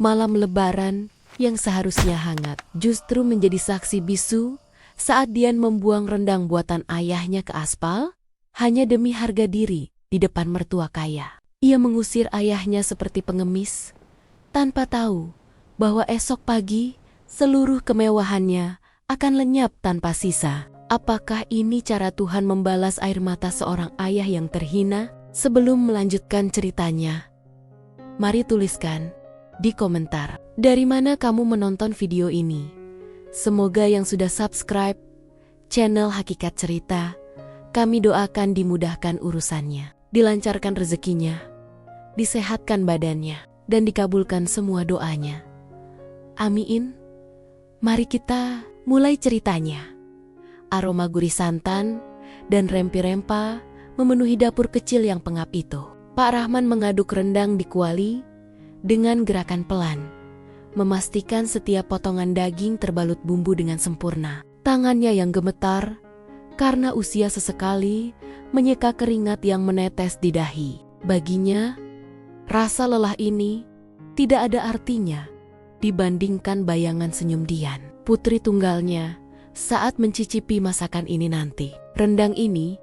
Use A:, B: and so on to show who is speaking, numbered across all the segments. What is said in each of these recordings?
A: Malam Lebaran yang seharusnya hangat justru menjadi saksi bisu saat Dian membuang rendang buatan ayahnya ke aspal hanya demi harga diri di depan mertua kaya. Ia mengusir ayahnya seperti pengemis tanpa tahu bahwa esok pagi seluruh kemewahannya akan lenyap tanpa sisa. Apakah ini cara Tuhan membalas air mata seorang ayah yang terhina? Sebelum melanjutkan ceritanya, mari tuliskan di komentar dari mana kamu menonton video ini. Semoga yang sudah subscribe channel Hakikat Cerita, kami doakan dimudahkan urusannya, dilancarkan rezekinya, disehatkan badannya, dan dikabulkan semua doanya. Amin. Mari kita mulai ceritanya. Aroma gurih santan dan rempi-rempa memenuhi dapur kecil yang pengap itu. Pak Rahman mengaduk rendang di kuali dengan gerakan pelan, memastikan setiap potongan daging terbalut bumbu dengan sempurna. Tangannya yang gemetar karena usia sesekali menyeka keringat yang menetes di dahi. Baginya, rasa lelah ini tidak ada artinya dibandingkan bayangan senyum Dian, putri tunggalnya, saat mencicipi masakan ini nanti. Rendang ini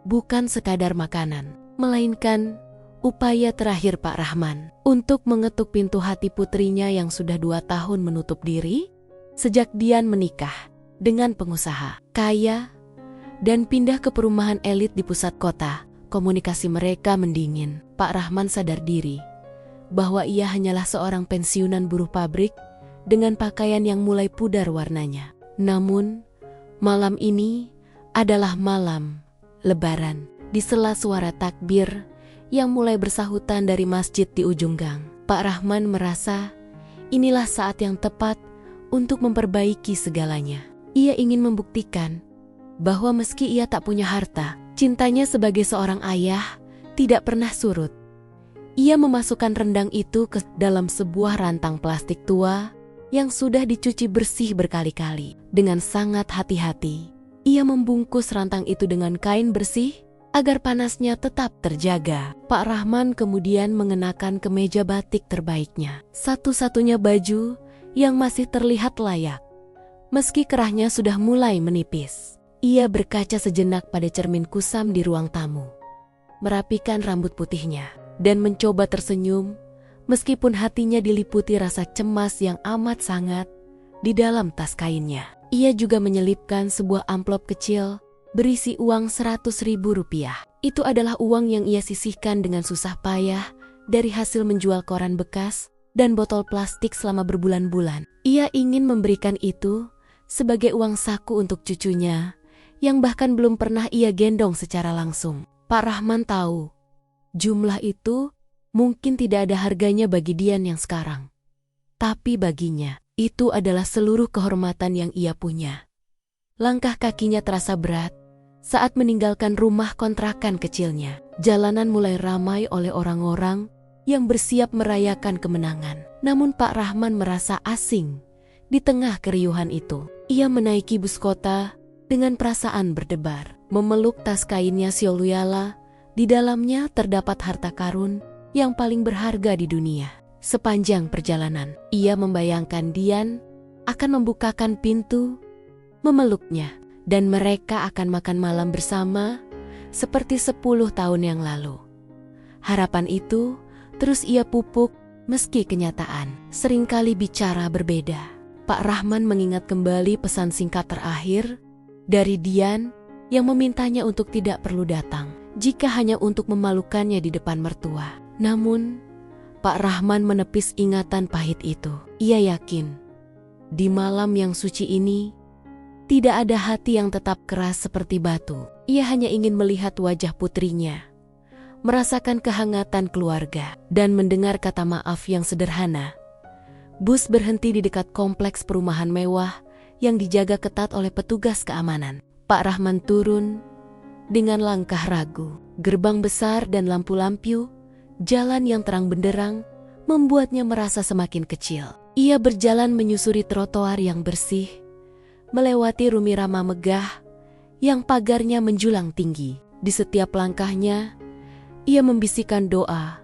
A: bukan sekadar makanan, melainkan upaya terakhir Pak Rahman untuk mengetuk pintu hati putrinya yang sudah 2 tahun menutup diri sejak Dian menikah dengan pengusaha kaya dan pindah ke perumahan elit di pusat kota. Komunikasi mereka mendingin. Pak Rahman sadar diri bahwa ia hanyalah seorang pensiunan buruh pabrik dengan pakaian yang mulai pudar warnanya. Namun, malam ini adalah malam Lebaran. Di sela suara takbir yang mulai bersahutan dari masjid di ujung gang, Pak Rahman merasa inilah saat yang tepat untuk memperbaiki segalanya. Ia ingin membuktikan bahwa meski ia tak punya harta, cintanya sebagai seorang ayah tidak pernah surut. Ia memasukkan rendang itu ke dalam sebuah rantang plastik tua yang sudah dicuci bersih berkali-kali. Dengan sangat hati-hati, ia membungkus rantang itu dengan kain bersih agar panasnya tetap terjaga. Pak Rahman kemudian mengenakan kemeja batik terbaiknya, satu-satunya baju yang masih terlihat layak, meski kerahnya sudah mulai menipis. Ia berkaca sejenak pada cermin kusam di ruang tamu, merapikan rambut putihnya, dan mencoba tersenyum meskipun hatinya diliputi rasa cemas yang amat sangat di dalam tas kainnya. Ia juga menyelipkan sebuah amplop kecil berisi uang Rp100.000. Itu adalah uang yang ia sisihkan dengan susah payah dari hasil menjual koran bekas dan botol plastik selama berbulan-bulan. Ia ingin memberikan itu sebagai uang saku untuk cucunya yang bahkan belum pernah ia gendong secara langsung. Pak Rahman tahu jumlah itu mungkin tidak ada harganya bagi Dian yang sekarang, tapi baginya itu adalah seluruh kehormatan yang ia punya. Langkah kakinya terasa berat saat meninggalkan rumah kontrakan kecilnya. Jalanan mulai ramai oleh orang-orang yang bersiap merayakan kemenangan. Namun Pak Rahman merasa asing di tengah keriuhan itu. Ia menaiki bus kota dengan perasaan berdebar, memeluk tas kainnya Sioluyala. Di dalamnya terdapat harta karun yang paling berharga di dunia. Sepanjang perjalanan, ia membayangkan Dian akan membukakan pintu, memeluknya, dan mereka akan makan malam bersama seperti 10 tahun yang lalu. Harapan itu terus ia pupuk meski kenyataan seringkali bicara berbeda. Pak Rahman mengingat kembali pesan singkat terakhir dari Dian yang memintanya untuk tidak perlu datang jika hanya untuk memalukannya di depan mertua. Namun, Pak Rahman menepis ingatan pahit itu. Ia yakin, di malam yang suci ini, tidak ada hati yang tetap keras seperti batu. Ia hanya ingin melihat wajah putrinya, merasakan kehangatan keluarga, dan mendengar kata maaf yang sederhana. Bus berhenti di dekat kompleks perumahan mewah yang dijaga ketat oleh petugas keamanan. Pak Rahman turun dengan langkah ragu. Gerbang besar dan lampu-lampu, jalan yang terang benderang membuatnya merasa semakin kecil. Ia berjalan menyusuri trotoar yang bersih, melewati rumah megah yang pagarnya menjulang tinggi. Di setiap langkahnya, ia membisikkan doa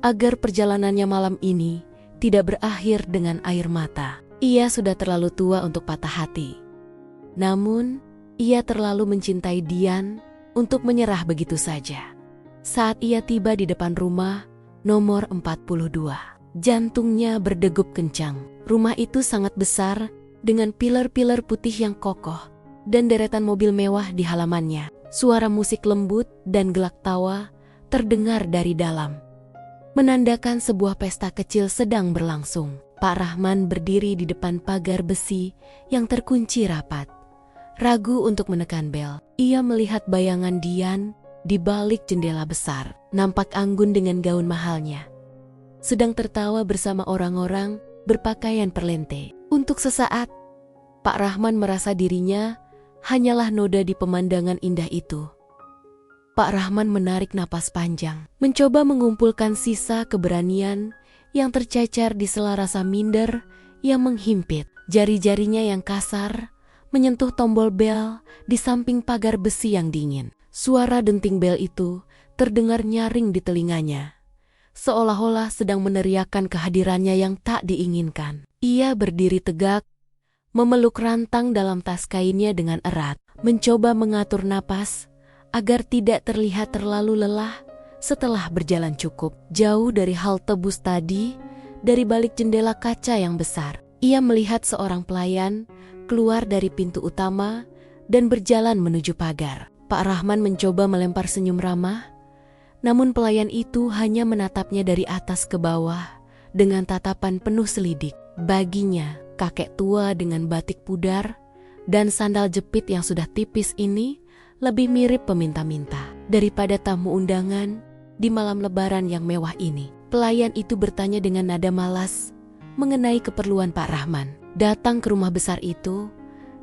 A: agar perjalanannya malam ini tidak berakhir dengan air mata. Ia sudah terlalu tua untuk patah hati. Namun, ia terlalu mencintai Dian untuk menyerah begitu saja. Saat ia tiba di depan rumah nomor 42, jantungnya berdegup kencang. Rumah itu sangat besar dengan pilar-pilar putih yang kokoh dan deretan mobil mewah di halamannya. Suara musik lembut dan gelak tawa terdengar dari dalam, menandakan sebuah pesta kecil sedang berlangsung. Pak Rahman berdiri di depan pagar besi yang terkunci rapat, ragu untuk menekan bel. Ia melihat bayangan Dian di balik jendela besar, nampak anggun dengan gaun mahalnya, sedang tertawa bersama orang-orang berpakaian perlente. Untuk sesaat, Pak Rahman merasa dirinya hanyalah noda di pemandangan indah itu. Pak Rahman menarik napas panjang, mencoba mengumpulkan sisa keberanian yang tercecer di sela rasa minder yang menghimpit. Jari-jarinya yang kasar menyentuh tombol bel di samping pagar besi yang dingin. Suara denting bel itu terdengar nyaring di telinganya, seolah-olah sedang meneriakkan kehadirannya yang tak diinginkan. Ia berdiri tegak, memeluk rantang dalam tas kainnya dengan erat, mencoba mengatur napas agar tidak terlihat terlalu lelah. Setelah berjalan cukup jauh dari halte bus tadi, dari balik jendela kaca yang besar, ia melihat seorang pelayan keluar dari pintu utama dan berjalan menuju pagar. Pak Rahman mencoba melempar senyum ramah, namun pelayan itu hanya menatapnya dari atas ke bawah dengan tatapan penuh selidik. Baginya, kakek tua dengan batik pudar dan sandal jepit yang sudah tipis ini lebih mirip peminta-minta daripada tamu undangan di malam lebaran yang mewah ini. Pelayan itu bertanya dengan nada malas mengenai keperluan Pak Rahman. Datang ke rumah besar itu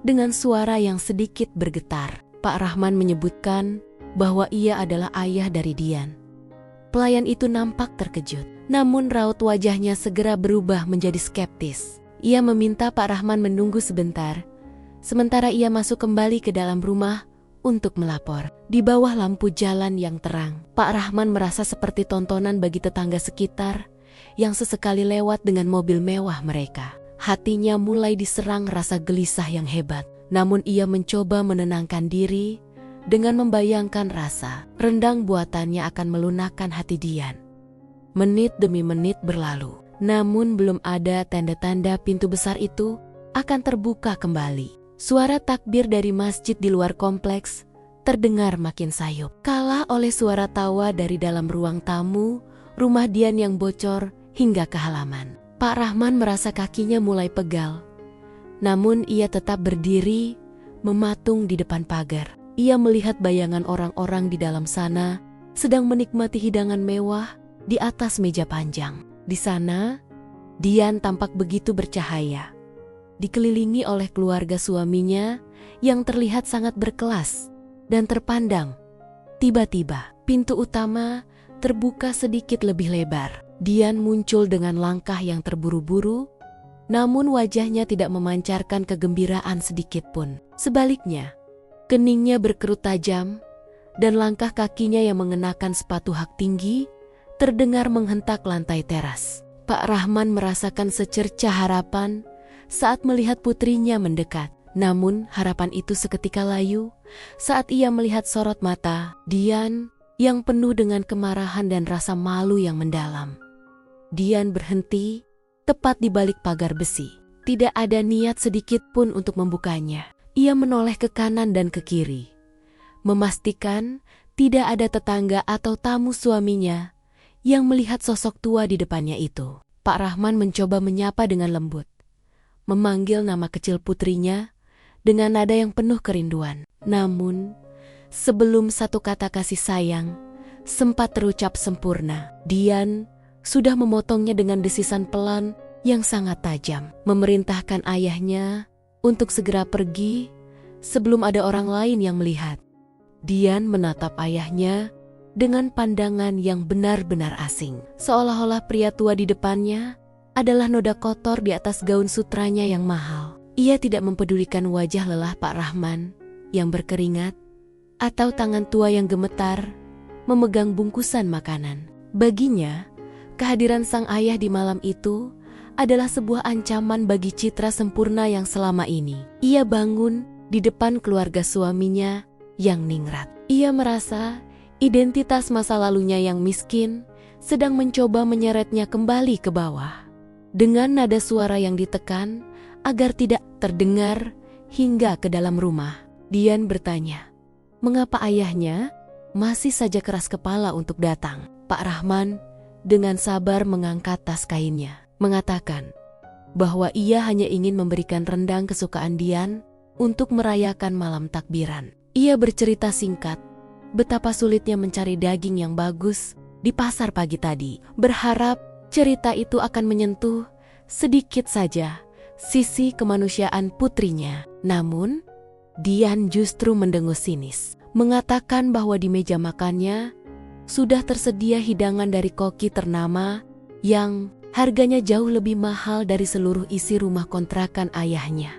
A: dengan suara yang sedikit bergetar. Pak Rahman menyebutkan bahwa ia adalah ayah dari Dian. Pelayan itu nampak terkejut, namun raut wajahnya segera berubah menjadi skeptis. Ia meminta Pak Rahman menunggu sebentar, sementara ia masuk kembali ke dalam rumah untuk melapor. Di bawah lampu jalan yang terang, Pak Rahman merasa seperti tontonan bagi tetangga sekitar yang sesekali lewat dengan mobil mewah mereka. Hatinya mulai diserang rasa gelisah yang hebat, namun ia mencoba menenangkan diri dengan membayangkan rasa rendang buatannya akan melunakkan hati Dian. Menit demi menit berlalu, namun belum ada tanda-tanda pintu besar itu akan terbuka kembali. Suara takbir dari masjid di luar kompleks terdengar makin sayup, kalah oleh suara tawa dari dalam ruang tamu rumah Dian yang bocor hingga ke halaman. Pak Rahman merasa kakinya mulai pegal, namun ia tetap berdiri mematung di depan pagar. Ia melihat bayangan orang-orang di dalam sana sedang menikmati hidangan mewah di atas meja panjang. Di sana, Dian tampak begitu bercahaya, dikelilingi oleh keluarga suaminya yang terlihat sangat berkelas dan terpandang. Tiba-tiba, pintu utama terbuka sedikit lebih lebar. Dian muncul dengan langkah yang terburu-buru, namun wajahnya tidak memancarkan kegembiraan sedikit pun. Sebaliknya, keningnya berkerut tajam dan langkah kakinya yang mengenakan sepatu hak tinggi terdengar menghentak lantai teras. Pak Rahman merasakan secercah harapan saat melihat putrinya mendekat. Namun harapan itu seketika layu saat ia melihat sorot mata Dian yang penuh dengan kemarahan dan rasa malu yang mendalam. Dian berhenti tepat di balik pagar besi. Tidak ada niat sedikit pun untuk membukanya. Ia menoleh ke kanan dan ke kiri, memastikan tidak ada tetangga atau tamu suaminya yang melihat sosok tua di depannya itu. Pak Rahman mencoba menyapa dengan lembut, memanggil nama kecil putrinya dengan nada yang penuh kerinduan. Namun, sebelum satu kata kasih sayang sempat terucap sempurna, Dian sudah memotongnya dengan desisan pelan yang sangat tajam, memerintahkan ayahnya untuk segera pergi sebelum ada orang lain yang melihat. Dian menatap ayahnya dengan pandangan yang benar-benar asing, seolah-olah pria tua di depannya adalah noda kotor di atas gaun sutranya yang mahal. Ia tidak mempedulikan wajah lelah Pak Rahman yang berkeringat atau tangan tua yang gemetar memegang bungkusan makanan. Baginya, kehadiran sang ayah di malam itu adalah sebuah ancaman bagi citra sempurna yang selama ini ia bangun di depan keluarga suaminya yang ningrat. Ia merasa identitas masa lalunya yang miskin sedang mencoba menyeretnya kembali ke bawah. Dengan nada suara yang ditekan agar tidak terdengar hingga ke dalam rumah, Dian bertanya, mengapa ayahnya masih saja keras kepala untuk datang? Pak Rahman dengan sabar mengangkat tas kainnya, mengatakan bahwa ia hanya ingin memberikan rendang kesukaan Dian untuk merayakan malam takbiran. Ia bercerita singkat betapa sulitnya mencari daging yang bagus di pasar pagi tadi, berharap cerita itu akan menyentuh sedikit saja sisi kemanusiaan putrinya. Namun, Dian justru mendengus sinis, mengatakan bahwa di meja makannya sudah tersedia hidangan dari koki ternama yang harganya jauh lebih mahal dari seluruh isi rumah kontrakan ayahnya.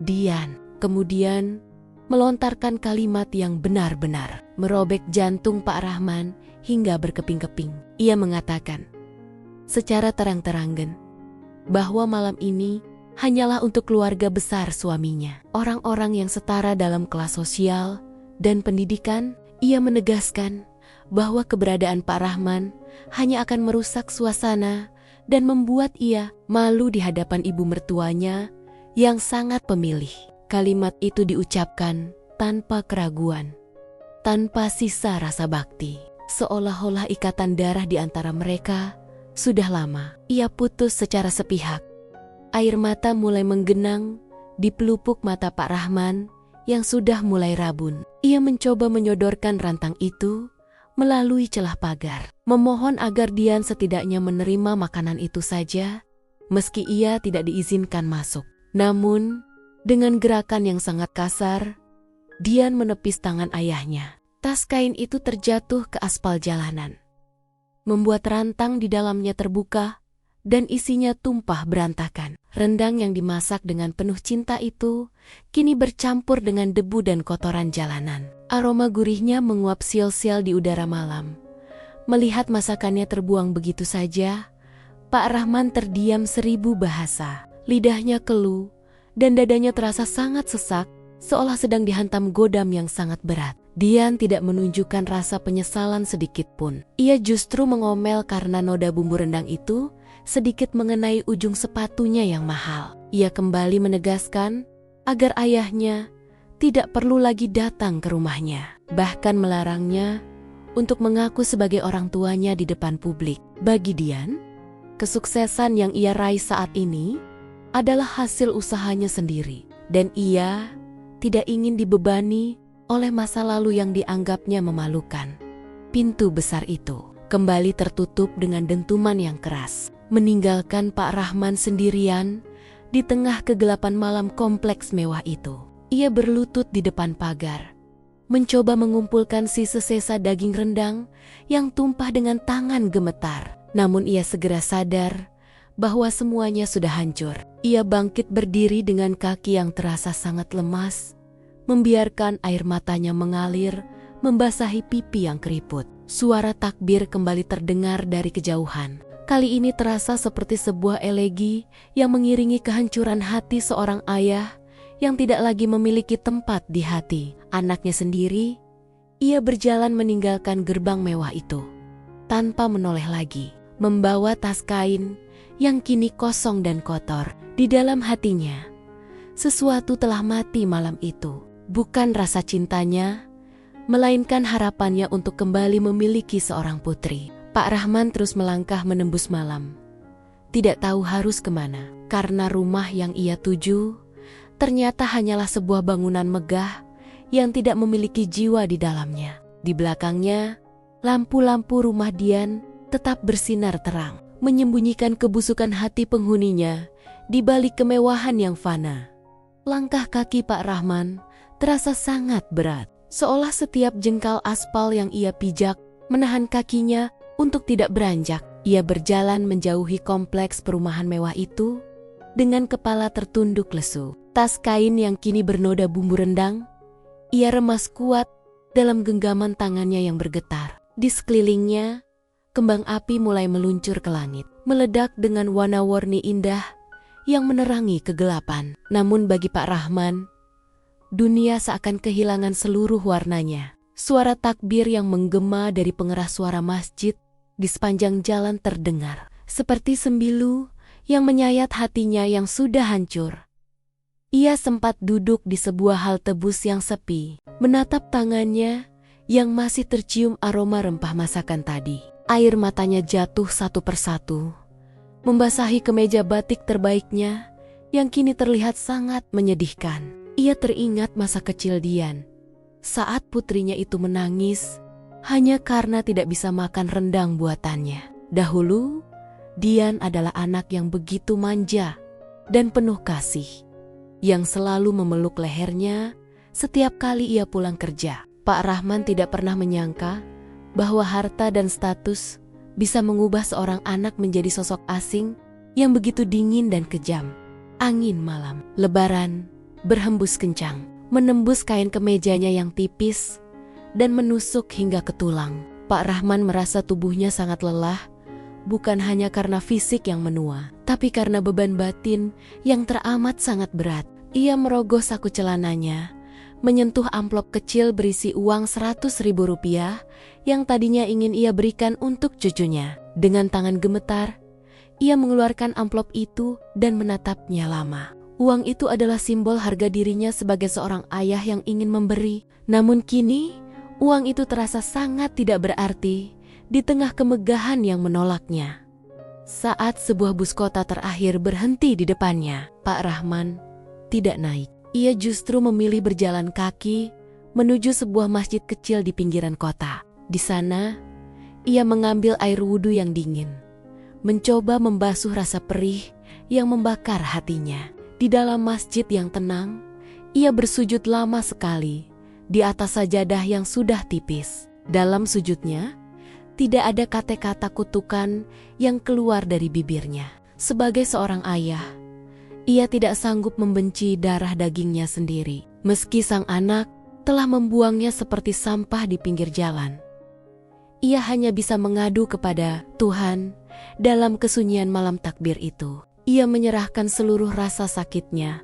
A: Dian kemudian melontarkan kalimat yang benar-benar merobek jantung Pak Rahman hingga berkeping-keping. Ia mengatakan secara terang-terangan bahwa malam ini hanyalah untuk keluarga besar suaminya, orang-orang yang setara dalam kelas sosial dan pendidikan. Ia menegaskan bahwa keberadaan Pak Rahman hanya akan merusak suasana dan membuat ia malu di hadapan ibu mertuanya yang sangat pemilih. Kalimat itu diucapkan tanpa keraguan, tanpa sisa rasa bakti, seolah-olah ikatan darah di antara mereka sudah lama ia putus secara sepihak. Air mata mulai menggenang di pelupuk mata Pak Rahman yang sudah mulai rabun. Ia mencoba menyodorkan rantang itu melalui celah pagar, memohon agar Dian setidaknya menerima makanan itu saja, meski ia tidak diizinkan masuk. Namun, dengan gerakan yang sangat kasar, Dian menepis tangan ayahnya. Tas kain itu terjatuh ke aspal jalanan, membuat rantang di dalamnya terbuka dan isinya tumpah berantakan. Rendang yang dimasak dengan penuh cinta itu kini bercampur dengan debu dan kotoran jalanan. Aroma gurihnya menguap sial-sial di udara malam. Melihat masakannya terbuang begitu saja, Pak Rahman terdiam 1000 bahasa. Lidahnya keluh dan dadanya terasa sangat sesak, seolah sedang dihantam godam yang sangat berat. Dian tidak menunjukkan rasa penyesalan sedikit pun. Ia justru mengomel karena noda bumbu rendang itu sedikit mengenai ujung sepatunya yang mahal. Ia kembali menegaskan agar ayahnya tidak perlu lagi datang ke rumahnya, bahkan melarangnya untuk mengaku sebagai orang tuanya di depan publik. Bagi Dian, kesuksesan yang ia raih saat ini adalah hasil usahanya sendiri, dan ia tidak ingin dibebani oleh masa lalu yang dianggapnya memalukan. Pintu besar itu kembali tertutup dengan dentuman yang keras, meninggalkan Pak Rahman sendirian di tengah kegelapan malam kompleks mewah itu. Ia berlutut di depan pagar, mencoba mengumpulkan sisa-sisa daging rendang yang tumpah dengan tangan gemetar. Namun ia segera sadar bahwa semuanya sudah hancur. Ia bangkit berdiri dengan kaki yang terasa sangat lemas, membiarkan air matanya mengalir, membasahi pipi yang keriput. Suara takbir kembali terdengar dari kejauhan. Kali ini terasa seperti sebuah elegi yang mengiringi kehancuran hati seorang ayah yang tidak lagi memiliki tempat di hati anaknya sendiri. Ia berjalan meninggalkan gerbang mewah itu tanpa menoleh lagi, membawa tas kain yang kini kosong dan kotor. Di dalam hatinya, sesuatu telah mati malam itu. Bukan rasa cintanya, melainkan harapannya untuk kembali memiliki seorang putri. Pak Rahman terus melangkah menembus malam. Tidak tahu harus kemana, karena rumah yang ia tuju ternyata hanyalah sebuah bangunan megah yang tidak memiliki jiwa di dalamnya. Di belakangnya, lampu-lampu rumah Dian tetap bersinar terang, menyembunyikan kebusukan hati penghuninya di balik kemewahan yang fana. Langkah kaki Pak Rahman terasa sangat berat, seolah setiap jengkal aspal yang ia pijak menahan kakinya untuk tidak beranjak. Ia berjalan menjauhi kompleks perumahan mewah itu dengan kepala tertunduk lesu. Tas kain yang kini bernoda bumbu rendang, ia remas kuat dalam genggaman tangannya yang bergetar. Di sekelilingnya, kembang api mulai meluncur ke langit. meledak dengan warna-warni indah yang menerangi kegelapan. Namun bagi Pak Rahman, dunia seakan kehilangan seluruh warnanya. Suara takbir yang menggema dari pengeras suara masjid di sepanjang jalan terdengar, seperti sembilu yang menyayat hatinya yang sudah hancur. Ia sempat duduk di sebuah halte bus yang sepi, menatap tangannya yang masih tercium aroma rempah masakan tadi. Air matanya jatuh satu persatu, membasahi kemeja batik terbaiknya yang kini terlihat sangat menyedihkan. Ia teringat masa kecil Dian, saat putrinya itu menangis hanya karena tidak bisa makan rendang buatannya. Dahulu, Dian adalah anak yang begitu manja dan penuh kasih, yang selalu memeluk lehernya setiap kali ia pulang kerja. Pak Rahman tidak pernah menyangka bahwa harta dan status bisa mengubah seorang anak menjadi sosok asing yang begitu dingin dan kejam. Angin malam Lebaran berhembus kencang, menembus kain kemejanya yang tipis dan menusuk hingga ke tulang. Pak Rahman merasa tubuhnya sangat lelah, bukan hanya karena fisik yang menua, tapi karena beban batin yang teramat sangat berat. Ia merogoh saku celananya, menyentuh amplop kecil berisi uang Rp100.000 yang tadinya ingin ia berikan untuk cucunya. Dengan tangan gemetar, ia mengeluarkan amplop itu dan menatapnya lama. Uang itu adalah simbol harga dirinya sebagai seorang ayah yang ingin memberi. Namun kini, uang itu terasa sangat tidak berarti di tengah kemegahan yang menolaknya. Saat sebuah bus kota terakhir berhenti di depannya, Pak Rahman tidak naik. Ia justru memilih berjalan kaki menuju sebuah masjid kecil di pinggiran kota. Di sana, ia mengambil air wudhu yang dingin, mencoba membasuh rasa perih yang membakar hatinya. Di dalam masjid yang tenang, ia bersujud lama sekali di atas sajadah yang sudah tipis. Dalam sujudnya, tidak ada kata-kata kutukan yang keluar dari bibirnya. Sebagai seorang ayah, ia tidak sanggup membenci darah dagingnya sendiri, meski sang anak telah membuangnya seperti sampah di pinggir jalan. Ia hanya bisa mengadu kepada Tuhan dalam kesunyian malam takbir itu. Ia menyerahkan seluruh rasa sakitnya,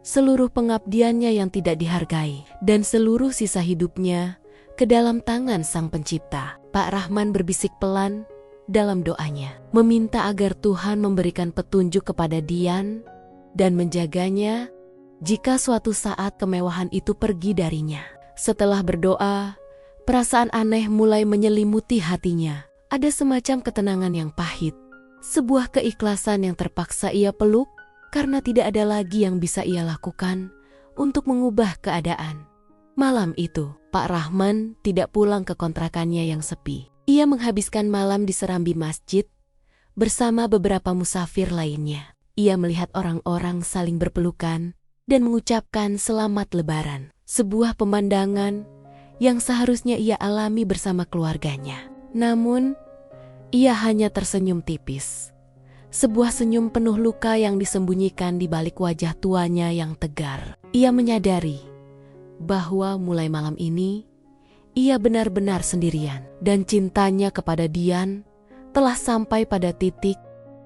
A: seluruh pengabdiannya yang tidak dihargai, dan seluruh sisa hidupnya ke dalam tangan Sang Pencipta. Pak Rahman berbisik pelan dalam doanya, meminta agar Tuhan memberikan petunjuk kepada Dian dan menjaganya jika suatu saat kemewahan itu pergi darinya. Setelah berdoa, perasaan aneh mulai menyelimuti hatinya. Ada semacam ketenangan yang pahit, sebuah keikhlasan yang terpaksa ia peluk karena tidak ada lagi yang bisa ia lakukan untuk mengubah keadaan. Malam itu, Pak Rahman tidak pulang ke kontrakannya yang sepi. Ia menghabiskan malam di serambi masjid bersama beberapa musafir lainnya. Ia melihat orang-orang saling berpelukan dan mengucapkan selamat Lebaran, sebuah pemandangan yang seharusnya ia alami bersama keluarganya. Namun, ia hanya tersenyum tipis, sebuah senyum penuh luka yang disembunyikan di balik wajah tuanya yang tegar. Ia menyadari bahwa mulai malam ini, ia benar-benar sendirian, dan cintanya kepada Dian telah sampai pada titik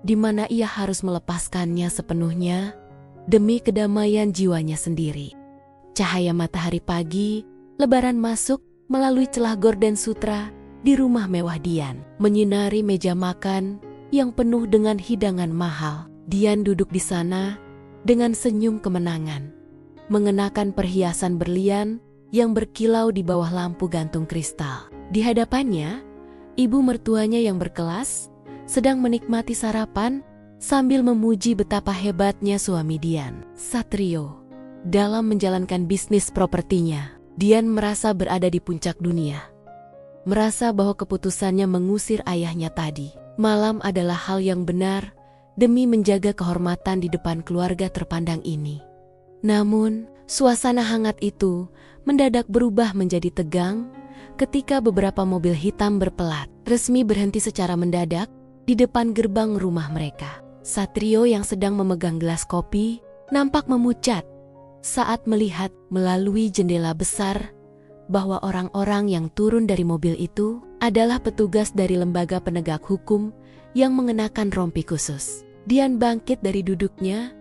A: di mana ia harus melepaskannya sepenuhnya demi kedamaian jiwanya sendiri. Cahaya matahari pagi, Lebaran masuk melalui celah gorden sutra di rumah mewah Dian, menyinari meja makan yang penuh dengan hidangan mahal. Dian duduk di sana dengan senyum kemenangan, mengenakan perhiasan berlian yang berkilau di bawah lampu gantung kristal. Di hadapannya, ibu mertuanya yang berkelas sedang menikmati sarapan sambil memuji betapa hebatnya suami Dian, Satrio, dalam menjalankan bisnis propertinya. Dian merasa berada di puncak dunia, merasa bahwa keputusannya mengusir ayahnya tadi malam adalah hal yang benar demi menjaga kehormatan di depan keluarga terpandang ini. Namun, suasana hangat itu mendadak berubah menjadi tegang ketika beberapa mobil hitam berpelat resmi berhenti secara mendadak di depan gerbang rumah mereka. Satrio yang sedang memegang gelas kopi nampak memucat saat melihat melalui jendela besar bahwa orang-orang yang turun dari mobil itu adalah petugas dari lembaga penegak hukum yang mengenakan rompi khusus. Dian bangkit dari duduknya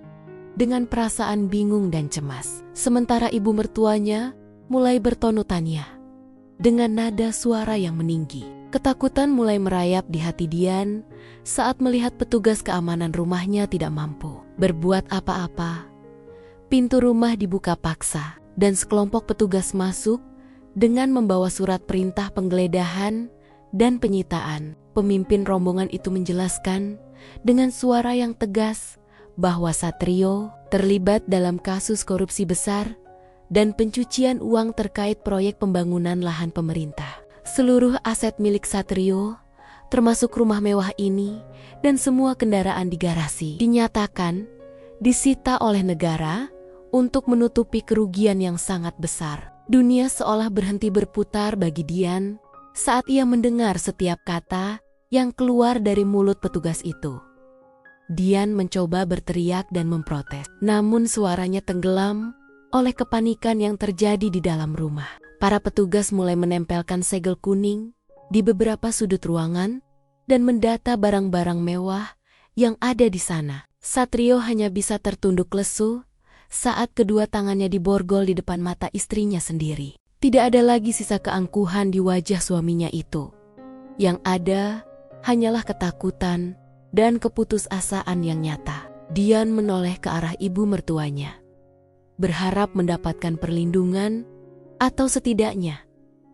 A: dengan perasaan bingung dan cemas. Sementara ibu mertuanya mulai bertonu tanya dengan nada suara yang meninggi. Ketakutan mulai merayap di hati Dian saat melihat petugas keamanan rumahnya tidak mampu berbuat apa-apa. Pintu rumah dibuka paksa dan sekelompok petugas masuk dengan membawa surat perintah penggeledahan dan penyitaan. Pemimpin rombongan itu menjelaskan dengan suara yang tegas bahwa Satrio terlibat dalam kasus korupsi besar dan pencucian uang terkait proyek pembangunan lahan pemerintah. Seluruh aset milik Satrio, termasuk rumah mewah ini dan semua kendaraan di garasi, dinyatakan disita oleh negara untuk menutupi kerugian yang sangat besar. Dunia seolah berhenti berputar bagi Dian saat ia mendengar setiap kata yang keluar dari mulut petugas itu. Dian mencoba berteriak dan memprotes, namun suaranya tenggelam oleh kepanikan yang terjadi di dalam rumah. Para petugas mulai menempelkan segel kuning di beberapa sudut ruangan dan mendata barang-barang mewah yang ada di sana. Satrio hanya bisa tertunduk lesu saat kedua tangannya diborgol di depan mata istrinya sendiri. Tidak ada lagi sisa keangkuhan di wajah suaminya itu. Yang ada hanyalah ketakutan dan keputusasaan yang nyata. Dian menoleh ke arah ibu mertuanya, berharap mendapatkan perlindungan atau setidaknya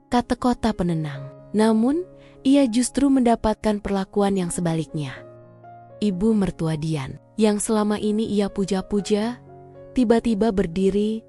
A: kata-kata penenang. Namun, ia justru mendapatkan perlakuan yang sebaliknya. Ibu mertua Dian, yang selama ini ia puja-puja, tiba-tiba berdiri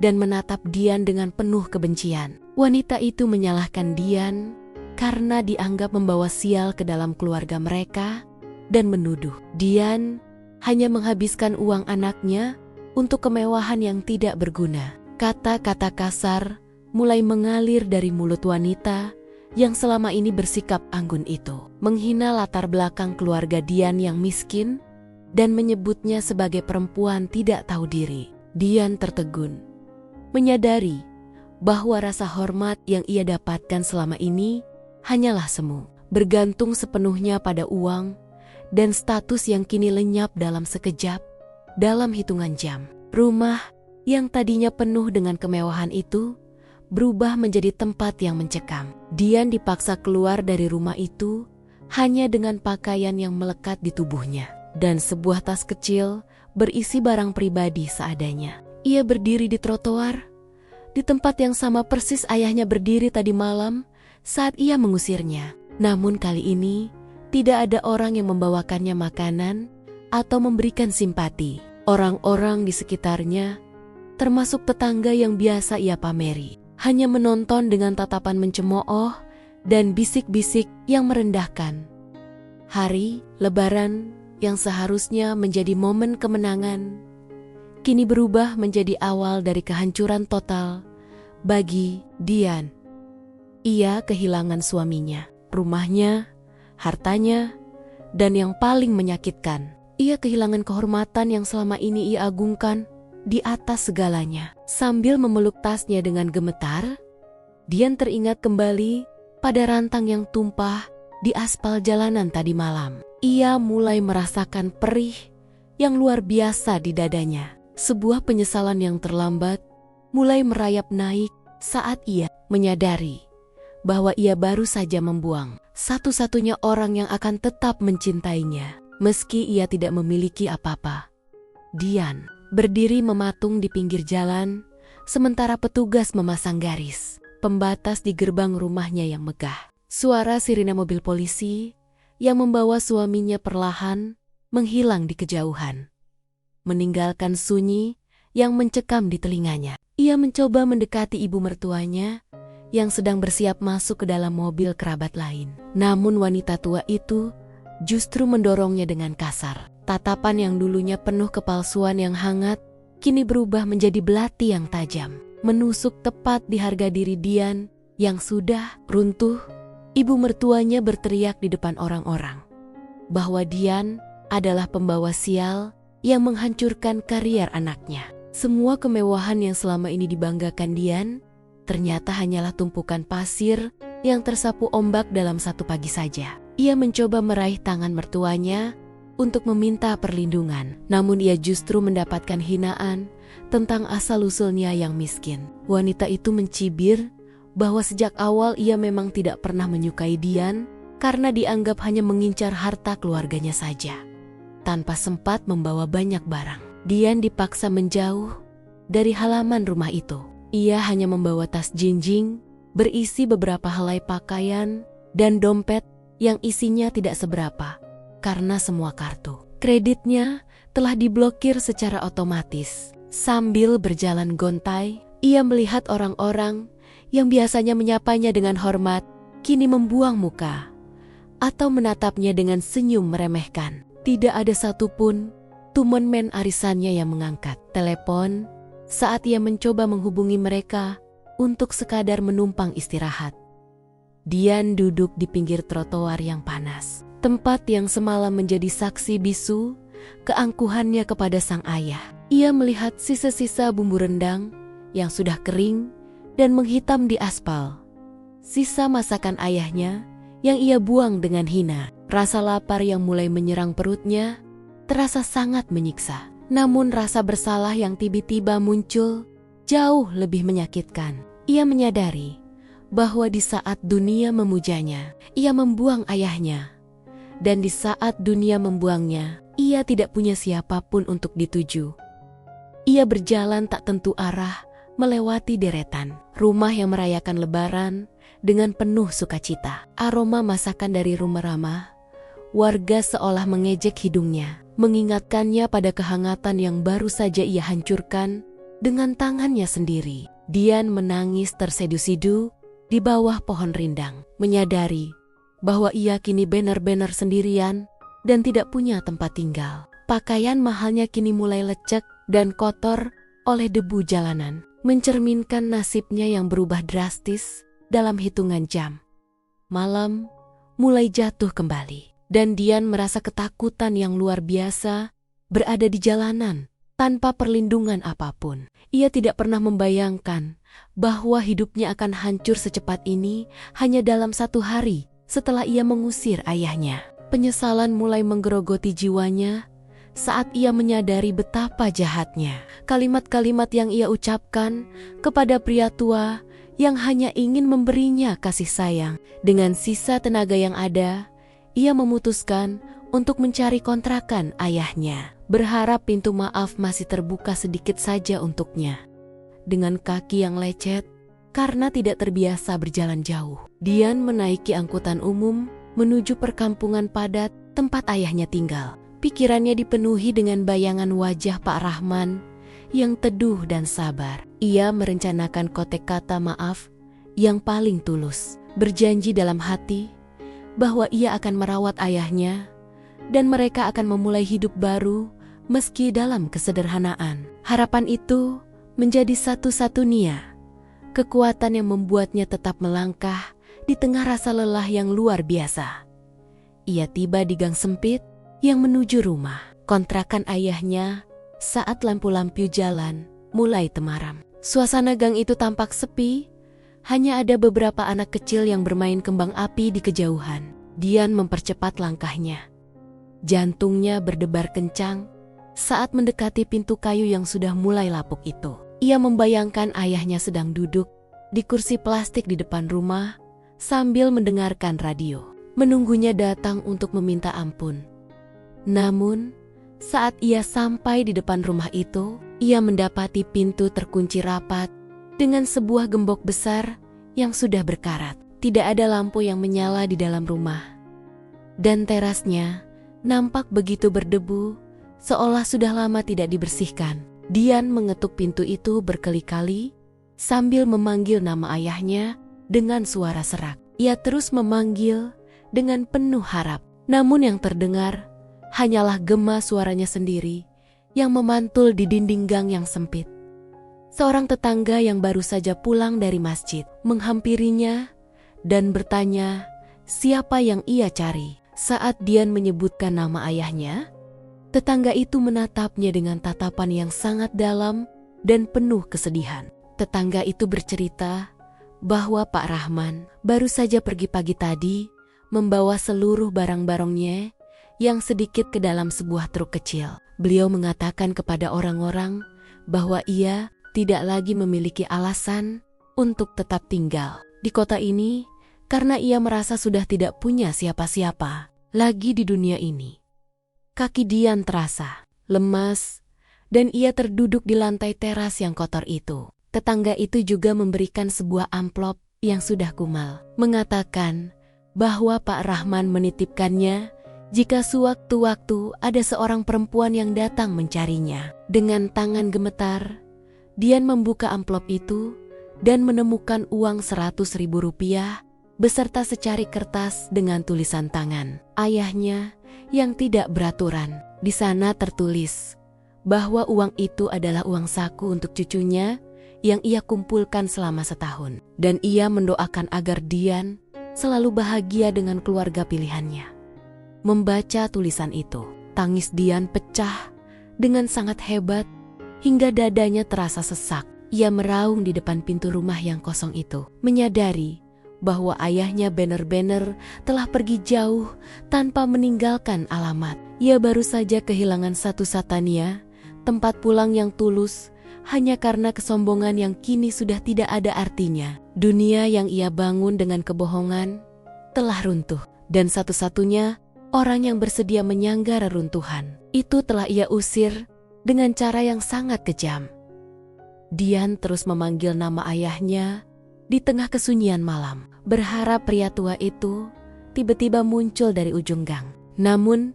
A: dan menatap Dian dengan penuh kebencian. Wanita itu menyalahkan Dian karena dianggap membawa sial ke dalam keluarga mereka dan menuduh Dian hanya menghabiskan uang anaknya untuk kemewahan yang tidak berguna. Kata-kata kasar mulai mengalir dari mulut wanita yang selama ini bersikap anggun itu, menghina latar belakang keluarga Dian yang miskin dan menyebutnya sebagai perempuan tidak tahu diri. Dian tertegun, menyadari bahwa rasa hormat yang ia dapatkan selama ini hanyalah semu, bergantung sepenuhnya pada uang dan status yang kini lenyap dalam sekejap, dalam hitungan jam. Rumah yang tadinya penuh dengan kemewahan itu berubah menjadi tempat yang mencekam. Dian dipaksa keluar dari rumah itu hanya dengan pakaian yang melekat di tubuhnya dan sebuah tas kecil berisi barang pribadi seadanya. Ia berdiri di trotoar, di tempat yang sama persis ayahnya berdiri tadi malam saat ia mengusirnya. Namun kali ini tidak ada orang yang membawakannya makanan atau memberikan simpati. Orang-orang di sekitarnya, termasuk tetangga yang biasa ia pameri, hanya menonton dengan tatapan mencemooh dan bisik-bisik yang merendahkan. Hari Lebaran yang seharusnya menjadi momen kemenangan, kini berubah menjadi awal dari kehancuran total bagi Dian. Ia kehilangan suaminya, rumahnya, hartanya, dan yang paling menyakitkan, ia kehilangan kehormatan yang selama ini ia agungkan di atas segalanya. Sambil memeluk tasnya dengan gemetar, Dian teringat kembali pada rantang yang tumpah di aspal jalanan tadi malam. Ia mulai merasakan perih yang luar biasa di dadanya. Sebuah penyesalan yang terlambat mulai merayap naik saat ia menyadari bahwa ia baru saja membuang satu-satunya orang yang akan tetap mencintainya, meski ia tidak memiliki apa-apa. Dian berdiri mematung di pinggir jalan, sementara petugas memasang garis pembatas di gerbang rumahnya yang megah. Suara sirine mobil polisi yang membawa suaminya perlahan menghilang di kejauhan, meninggalkan sunyi yang mencekam di telinganya. Ia mencoba mendekati ibu mertuanya yang sedang bersiap masuk ke dalam mobil kerabat lain. Namun wanita tua itu justru mendorongnya dengan kasar. Tatapan yang dulunya penuh kepalsuan yang hangat, kini berubah menjadi belati yang tajam, menusuk tepat di harga diri Dian yang sudah runtuh. Ibu mertuanya berteriak di depan orang-orang bahwa Dian adalah pembawa sial yang menghancurkan karier anaknya. Semua kemewahan yang selama ini dibanggakan Dian ternyata hanyalah tumpukan pasir yang tersapu ombak dalam satu pagi saja. Ia mencoba meraih tangan mertuanya untuk meminta perlindungan. Namun ia justru mendapatkan hinaan tentang asal-usulnya yang miskin. Wanita itu mencibir bahwa sejak awal ia memang tidak pernah menyukai Dian karena dianggap hanya mengincar harta keluarganya saja, tanpa sempat membawa banyak barang. Dian dipaksa menjauh dari halaman rumah itu. Ia hanya membawa tas jinjing berisi beberapa helai pakaian dan dompet yang isinya tidak seberapa karena semua kartu kreditnya telah diblokir secara otomatis. Sambil berjalan gontai, ia melihat orang-orang yang biasanya menyapanya dengan hormat kini membuang muka atau menatapnya dengan senyum meremehkan. Tidak ada satupun tumenmen arisannya yang mengangkat telepon saat ia mencoba menghubungi mereka untuk sekadar menumpang istirahat. Dian duduk di pinggir trotoar yang panas, tempat yang semalam menjadi saksi bisu keangkuhannya kepada sang ayah. Ia melihat sisa-sisa bumbu rendang yang sudah kering dan menghitam di aspal. Sisa masakan ayahnya yang ia buang dengan hina. Rasa lapar yang mulai menyerang perutnya terasa sangat menyiksa. Namun rasa bersalah yang tiba-tiba muncul jauh lebih menyakitkan. Ia menyadari bahwa di saat dunia memujanya, ia membuang ayahnya. Dan di saat dunia membuangnya, ia tidak punya siapapun untuk dituju. Ia berjalan tak tentu arah, melewati deretan rumah yang merayakan Lebaran dengan penuh sukacita. Aroma masakan dari rumah ramah, warga seolah mengejek hidungnya, mengingatkannya pada kehangatan yang baru saja ia hancurkan dengan tangannya sendiri. Dian menangis tersedu-sedu di bawah pohon rindang, menyadari bahwa ia kini benar-benar sendirian dan tidak punya tempat tinggal. Pakaian mahalnya kini mulai lecek dan kotor oleh debu jalanan, mencerminkan nasibnya yang berubah drastis dalam hitungan jam. Malam mulai jatuh kembali, dan Dian merasa ketakutan yang luar biasa berada di jalanan tanpa perlindungan apapun. Ia tidak pernah membayangkan bahwa hidupnya akan hancur secepat ini hanya dalam 1 hari setelah ia mengusir ayahnya. Penyesalan mulai menggerogoti jiwanya saat ia menyadari betapa jahatnya kalimat-kalimat yang ia ucapkan kepada pria tua yang hanya ingin memberinya kasih sayang. Dengan sisa tenaga yang ada, ia memutuskan untuk mencari kontrakan ayahnya, berharap pintu maaf masih terbuka sedikit saja untuknya. Dengan kaki yang lecet karena tidak terbiasa berjalan jauh, Dian menaiki angkutan umum menuju perkampungan padat tempat ayahnya tinggal. Pikirannya dipenuhi dengan bayangan wajah Pak Rahman yang teduh dan sabar. Ia merencanakan kotek kata maaf yang paling tulus, berjanji dalam hati bahwa ia akan merawat ayahnya dan mereka akan memulai hidup baru meski dalam kesederhanaan. Harapan itu menjadi satu-satunya kekuatan yang membuatnya tetap melangkah di tengah rasa lelah yang luar biasa. Ia tiba di gang sempit yang menuju rumah kontrakan ayahnya saat lampu-lampu jalan mulai temaram. Suasana gang itu tampak sepi, hanya ada beberapa anak kecil yang bermain kembang api di kejauhan. Dian mempercepat langkahnya. Jantungnya berdebar kencang saat mendekati pintu kayu yang sudah mulai lapuk itu. Ia membayangkan ayahnya sedang duduk di kursi plastik di depan rumah sambil mendengarkan radio, menunggunya datang untuk meminta ampun. Namun, saat ia sampai di depan rumah itu, ia mendapati pintu terkunci rapat dengan sebuah gembok besar yang sudah berkarat. Tidak ada lampu yang menyala di dalam rumah, dan terasnya nampak begitu berdebu, seolah sudah lama tidak dibersihkan. Dian mengetuk pintu itu berkali-kali sambil memanggil nama ayahnya dengan suara serak. Ia terus memanggil dengan penuh harap, namun yang terdengar hanyalah gema suaranya sendiri yang memantul di dinding gang yang sempit. Seorang tetangga yang baru saja pulang dari masjid menghampirinya dan bertanya siapa yang ia cari. Saat Dian menyebutkan nama ayahnya, tetangga itu menatapnya dengan tatapan yang sangat dalam dan penuh kesedihan. Tetangga itu bercerita bahwa Pak Rahman baru saja pergi pagi tadi membawa seluruh barang-barangnya yang sedikit ke dalam sebuah truk kecil. Beliau mengatakan kepada orang-orang bahwa ia tidak lagi memiliki alasan untuk tetap tinggal di kota ini karena ia merasa sudah tidak punya siapa-siapa lagi di dunia ini. Kaki Dian terasa lemas dan ia terduduk di lantai teras yang kotor itu. Tetangga itu juga memberikan sebuah amplop yang sudah kumal, mengatakan bahwa Pak Rahman menitipkannya jika sewaktu-waktu ada seorang perempuan yang datang mencarinya. Dengan tangan gemetar, Dian membuka amplop itu dan menemukan uang Rp100.000 beserta secari kertas dengan tulisan tangan ayahnya yang tidak beraturan. Di sana tertulis bahwa uang itu adalah uang saku untuk cucunya yang ia kumpulkan selama setahun. Dan ia mendoakan agar Dian selalu bahagia dengan keluarga pilihannya. Membaca tulisan itu, tangis Dian pecah dengan sangat hebat hingga dadanya terasa sesak. Ia meraung di depan pintu rumah yang kosong itu, menyadari bahwa ayahnya benar-benar telah pergi jauh tanpa meninggalkan alamat. Ia baru saja kehilangan satu-satunya tempat pulang yang tulus hanya karena kesombongan yang kini sudah tidak ada artinya. Dunia yang ia bangun dengan kebohongan telah runtuh, dan satu-satunya orang yang bersedia menyangga reruntuhan itu telah ia usir dengan cara yang sangat kejam. Dian terus memanggil nama ayahnya di tengah kesunyian malam, berharap pria tua itu tiba-tiba muncul dari ujung gang. Namun,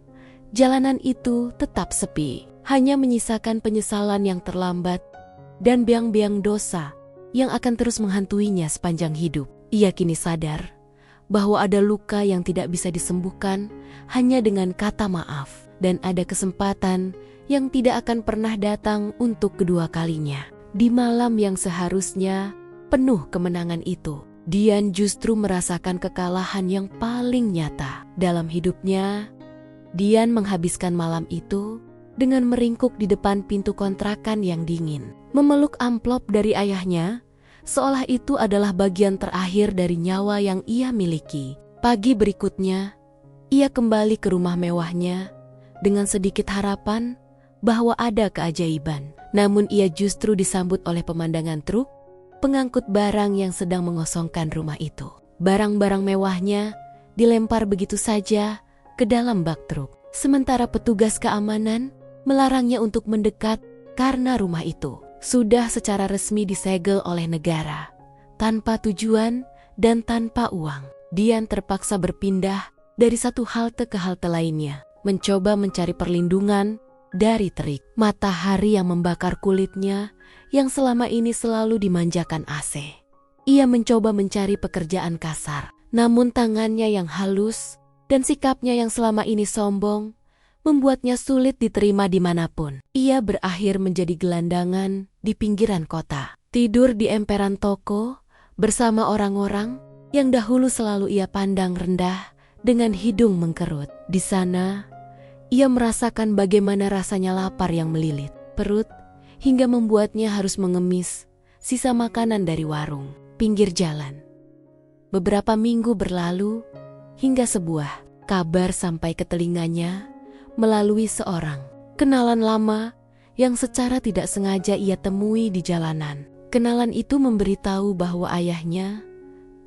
A: jalanan itu tetap sepi, hanya menyisakan penyesalan yang terlambat dan biang-biang dosa yang akan terus menghantuinya sepanjang hidup. Ia kini sadar bahwa ada luka yang tidak bisa disembuhkan hanya dengan kata maaf, dan ada kesempatan yang tidak akan pernah datang untuk kedua kalinya. Di malam yang seharusnya penuh kemenangan itu, Dian justru merasakan kekalahan yang paling nyata dalam hidupnya. Dian menghabiskan malam itu dengan meringkuk di depan pintu kontrakan yang dingin, memeluk amplop dari ayahnya, seolah itu adalah bagian terakhir dari nyawa yang ia miliki. Pagi berikutnya, ia kembali ke rumah mewahnya dengan sedikit harapan bahwa ada keajaiban. Namun ia justru disambut oleh pemandangan truk pengangkut barang yang sedang mengosongkan rumah itu. Barang-barang mewahnya dilempar begitu saja ke dalam bak truk, sementara petugas keamanan melarangnya untuk mendekat karena rumah itu sudah secara resmi disegel oleh negara, tanpa tujuan dan tanpa uang. Dian terpaksa berpindah dari satu halte ke halte lainnya, mencoba mencari perlindungan dari terik matahari yang membakar kulitnya yang selama ini selalu dimanjakan AC. Ia mencoba mencari pekerjaan kasar, namun tangannya yang halus dan sikapnya yang selama ini sombong membuatnya sulit diterima dimanapun. Ia berakhir menjadi gelandangan di pinggiran kota, tidur di emperan toko bersama orang-orang yang dahulu selalu ia pandang rendah dengan hidung mengkerut. Di sana, ia merasakan bagaimana rasanya lapar yang melilit perut hingga membuatnya harus mengemis sisa makanan dari warung pinggir jalan. Beberapa minggu berlalu hingga sebuah kabar sampai ke telinganya melalui seorang kenalan lama yang secara tidak sengaja ia temui di jalanan. Kenalan itu memberitahu bahwa ayahnya,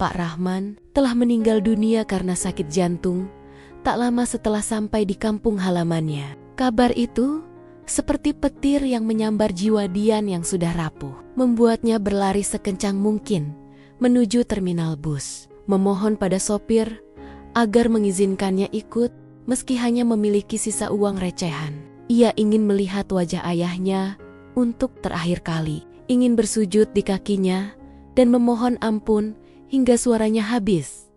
A: Pak Rahman, telah meninggal dunia karena sakit jantung tak lama setelah sampai di kampung halamannya. Kabar itu seperti petir yang menyambar jiwa Dian yang sudah rapuh, membuatnya berlari sekencang mungkin menuju terminal bus, memohon pada sopir agar mengizinkannya ikut meski hanya memiliki sisa uang recehan. Ia ingin melihat wajah ayahnya untuk terakhir kali, ingin bersujud di kakinya dan memohon ampun hingga suaranya habis.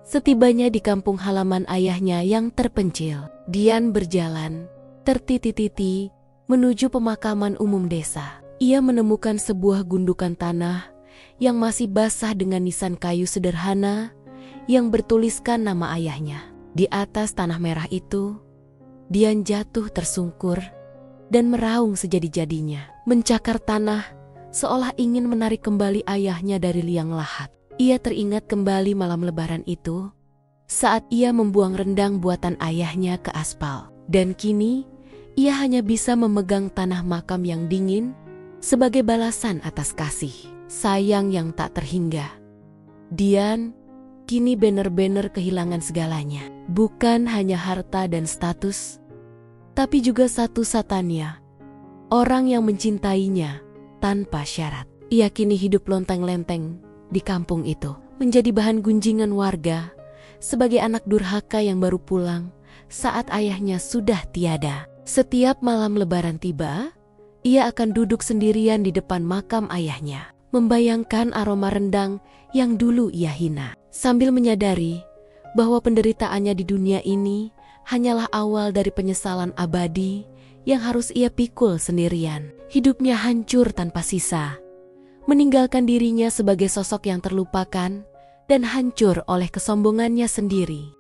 A: Setibanya di kampung halaman ayahnya yang terpencil, Dian berjalan tertiti-titi menuju pemakaman umum desa. Ia menemukan sebuah gundukan tanah yang masih basah dengan nisan kayu sederhana yang bertuliskan nama ayahnya. Di atas tanah merah itu, Dian jatuh tersungkur dan meraung sejadi-jadinya, mencakar tanah seolah ingin menarik kembali ayahnya dari liang lahat. Ia teringat kembali malam lebaran itu, saat ia membuang rendang buatan ayahnya ke aspal. Dan kini, ia hanya bisa memegang tanah makam yang dingin sebagai balasan atas kasih sayang yang tak terhingga. Dian kini benar-benar kehilangan segalanya. Bukan hanya harta dan status, tapi juga satu-satunya orang yang mencintainya tanpa syarat. Ia kini hidup lontang-lenteng di kampung itu, menjadi bahan gunjingan warga sebagai anak durhaka yang baru pulang saat ayahnya sudah tiada. Setiap malam lebaran tiba, ia akan duduk sendirian di depan makam ayahnya, membayangkan aroma rendang yang dulu ia hina, sambil menyadari bahwa penderitaannya di dunia ini hanyalah awal dari penyesalan abadi yang harus ia pikul sendirian. Hidupnya hancur tanpa sisa, meninggalkan dirinya sebagai sosok yang terlupakan dan hancur oleh kesombongannya sendiri.